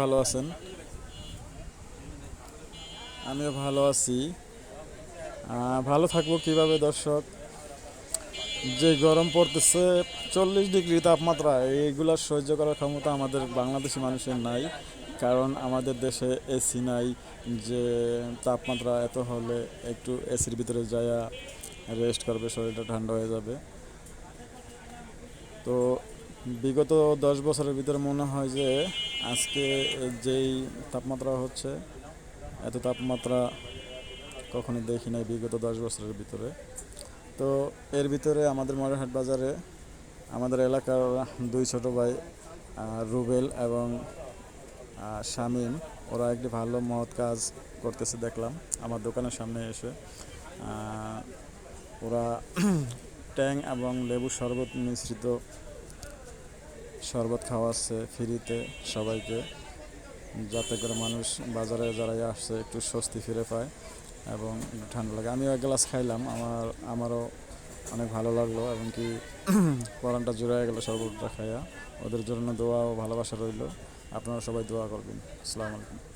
ভালো আছেন? আমিও ভালো আছি। ভালো থাকবো কিভাবে দর্শক? যে গরম পড়তেছে, 40 ডিগ্রি তাপমাত্রা, এইগুলা সহ্য করার ক্ষমতা আমাদের বাংলাদেশি মানুষের নাই। কারণ আমাদের দেশে এসি নাই। যে তাপমাত্রা এত হলে একটু এসির ভিতরে যায়া রেস্ট করবে, শরীরটা ঠান্ডা হয়ে যাবে। তো বিগত 10 বছরের ভিতরে মনে হয় যে আজকে যেই তাপমাত্রা হচ্ছে, এত তাপমাত্রা কখনো দেখি নাই বিগত 10 বছরের ভিতরে। তো এর ভিতরে আমাদের ময়ূরহাট বাজারে আমাদের এলাকার দুই ছোট ভাই, রুবেল এবং শামীম, ওরা একটি ভালো মহৎ কাজ করতেছে দেখলাম আমার দোকানের সামনে এসে। আহ, ওরা ট্যাং এবং লেবু শরবত মিশ্রিত শরবত খাওয়াচ্ছে ফ্রিতে সবাইকে, যাতে করে মানুষ বাজারে যারাই আসছে একটু স্বস্তি ফিরে পায় এবং একটু ঠান্ডা লাগে। আমিও এক গ্লাস খাইলাম, আমারও অনেক ভালো লাগলো এবং কি পরানটা জুড়ে গেল শরবতটা খাইয়া। ওদের জন্য দোয়া ও ভালোবাসা রইল। আপনারা সবাই দোয়া করবেন। আসসালামু আলাইকুম।